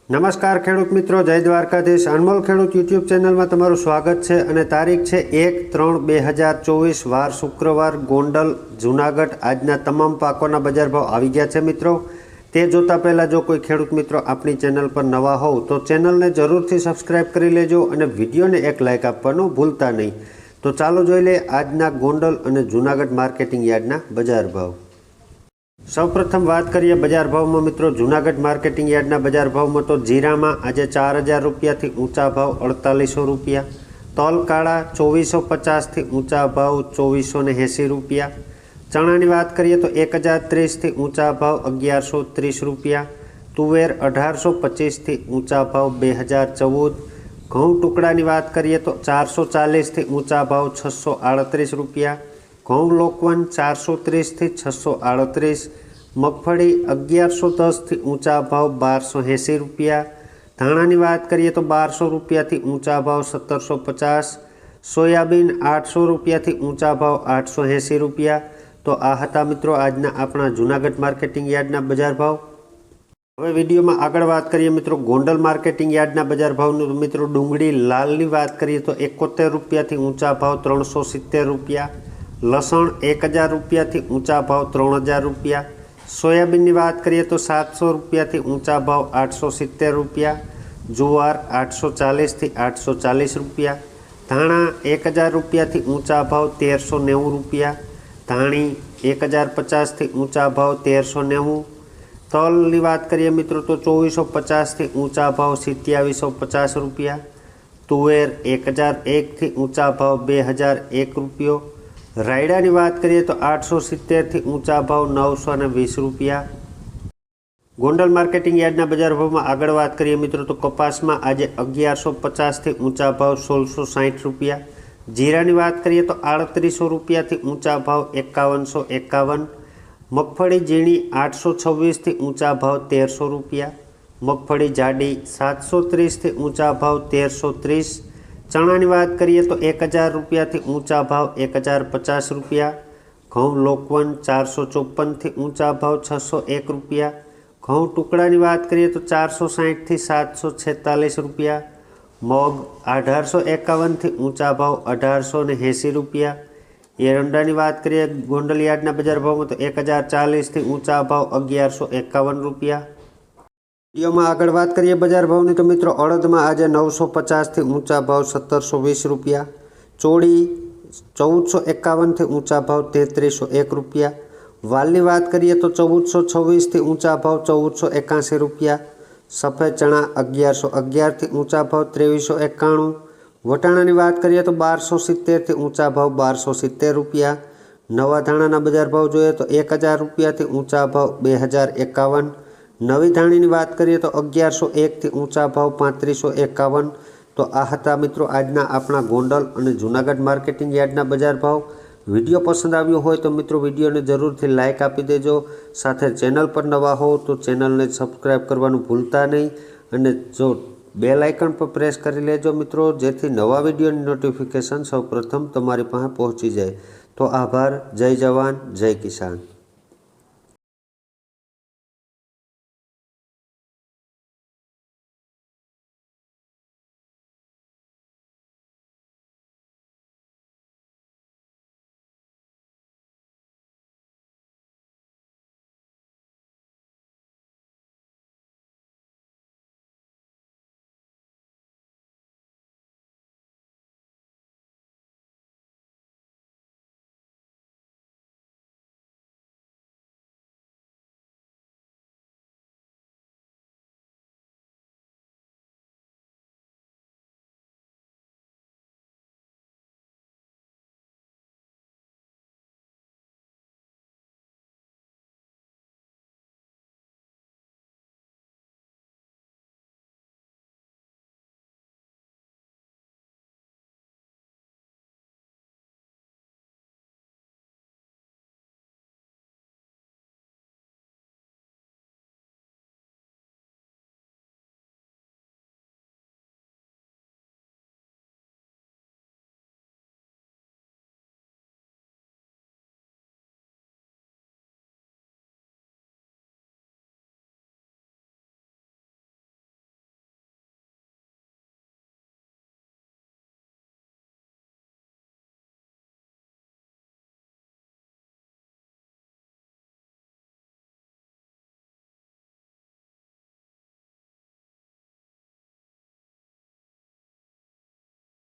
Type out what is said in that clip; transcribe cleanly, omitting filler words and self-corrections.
નમસ્કાર ખેડૂત મિત્રો, જય દ્વારકાધીશ। અનમોલ ખેડૂત યુટ્યુબ ચેનલમાં તમારું સ્વાગત છે અને તારીખ છે 1-3-2024 વાર શુક્રવાર, ગોંડલ, જૂનાગઢ। આજના તમામ પાકોના બજાર ભાવ આવી ગયા છે મિત્રો। તે જોતા પહેલાં જો કોઈ ખેડૂત મિત્રો આપણી ચેનલ પર નવા હોવ તો ચેનલને જરૂરથી સબસ્ક્રાઈબ કરી લેજો અને વિડીયોને એક લાઇક આપવાનું ભૂલતા નહીં। તો ચાલો જોઈ લઈએ આજના ગોંડલ અને જૂનાગઢ માર્કેટિંગ યાર્ડના બજાર ભાવ। સૌપ્રથમ વાત કરીએ બજાર ભાવમાં મિત્રો। જૂનાગઢ માર્કેટિંગ યાર્ડના બજાર ભાવમાં તો જીરામાં આજે 4000 રૂપિયાથી ઊંચા ભાવ 4800 રૂપિયા, તલ કાળા 2450થી ઊંચા ભાવ 2480 રૂપિયા, ચણાની વાત કરીએ તો 1030થી ઊંચા ભાવ 1130 રૂપિયા, તુવેર 1825થી ઊંચા ભાવ 2014, ઘઉં ટુકડાની વાત કરીએ તો 440થી ઊંચા ભાવ 638 રૂપિયા, ઘઉં લોકવન 430થી 638, મગફળી 1110થી ઊંચા ભાવ 1280 રૂપિયા, ધાણાની વાત કરીએ તો 1200 રૂપિયાથી ઊંચા ભાવ 1750, સોયાબીન 800 રૂપિયાથી ઊંચા ભાવ 880 રૂપિયા। તો આ હતા મિત્રો આજના આપણા જૂનાગઢ માર્કેટિંગ યાર્ડના બજાર ભાવ। હવે વિડીયોમાં આગળ વાત કરીએ મિત્રો ગોંડલ માર્કેટિંગ યાર્ડના બજાર ભાવનું। મિત્રો ડુંગળી લાલની વાત કરીએ તો 71 રૂપિયાથી ઊંચા ભાવ 370 રૂપિયા, લસણ 1000 રૂપિયાથી ઊંચા ભાવ 3000 રૂપિયા, સોયાબીનની વાત કરીએ તો 700 રૂપિયાથી ઊંચા ભાવ 870 રૂપિયા, જુવાર 840થી 840 રૂપિયા, ધાણા 1000 રૂપિયાથી ઊંચા ભાવ 1390 રૂપિયા, ધાણી 1050થી ઊંચા ભાવ 1390, તલની વાત કરીએ મિત્રો તો 2450થી ઊંચા ભાવ 2750 રૂપિયા, તુવેર 1001થી ઊંચા ભાવ 2001 રૂપિયો, રાયડાની વાત કરીએ તો 870થી ઊંચા ભાવ 920 રૂપિયા। ગોંડલ માર્કેટિંગ યાર્ડના બજાર ભાવમાં આગળ વાત કરીએ મિત્રો તો કપાસમાં આજે 1150થી ઊંચા ભાવ 1660 રૂપિયા, જીરાની વાત કરીએ તો 3800 રૂપિયાથી ઊંચા ભાવ 5151, મગફળી ઝીણી 826થી ઊંચા ભાવ 1300 રૂપિયા, મગફળી જાડી 730થી ઊંચા ભાવ 1330, ચણાની વાત કરીએ તો 1000 રૂપિયાથી ઊંચા ભાવ 1050 રૂપિયા, ઘઉં લોકવન 454થી ઊંચા ભાવ 601 રૂપિયા, ઘઉં ટુકડાની વાત કરીએ તો 460થી 746 રૂપિયા, મગ 1851થી ઊંચા ભાવ 1880 રૂપિયા, એરંડાની વાત કરીએ ગોંડલ યાર્ડના બજાર ભાવમાં તો 1040થી ઊંચા ભાવ 1151 રૂપિયા। વિડીયોમાં આગળ વાત કરીએ બજાર ભાવની તો મિત્રો અડદમાં આજે 950થી ઊંચા ભાવ 1720 રૂપિયા, ચોળી 1451થી ઊંચા ભાવ 3301 રૂપિયા, વાલની વાત કરીએ તો 1426થી ઊંચા ભાવ 1481 રૂપિયા, સફેદ ચણા 1111થી ઊંચા ભાવ 2391, વટાણાની વાત કરીએ તો 1270થી ઊંચા ભાવ 1270 રૂપિયા, નવા ધાણાના બજાર ભાવ જોઈએ તો 1000 રૂપિયાથી ઊંચા ભાવ 2051, નવી ધાણીની વાત કરીએ તો 1101થી ઊંચા ભાવ 3551। તો આ હતા મિત્રો આજના આપણા ગોંડલ અને જૂનાગઢ માર્કેટિંગ યાર્ડના બજાર ભાવ। વિડીયો પસંદ આવ્યો હોય તો મિત્રો વિડીયોને જરૂરથી લાઇક આપી દેજો, સાથે ચેનલ પર નવા હો તો ચેનલને સબસ્ક્રાઈબ કરવાનું ભૂલતા નહીં અને જો બેલ આઇકન પર પ્રેસ કરી લેજો મિત્રો, જેથી નવા વિડીયોની નોટિફિકેશન સૌપ્રથમ તમારી પાસે પહોંચી જાય। તો આભાર, જય જવાન, જય કિસાન।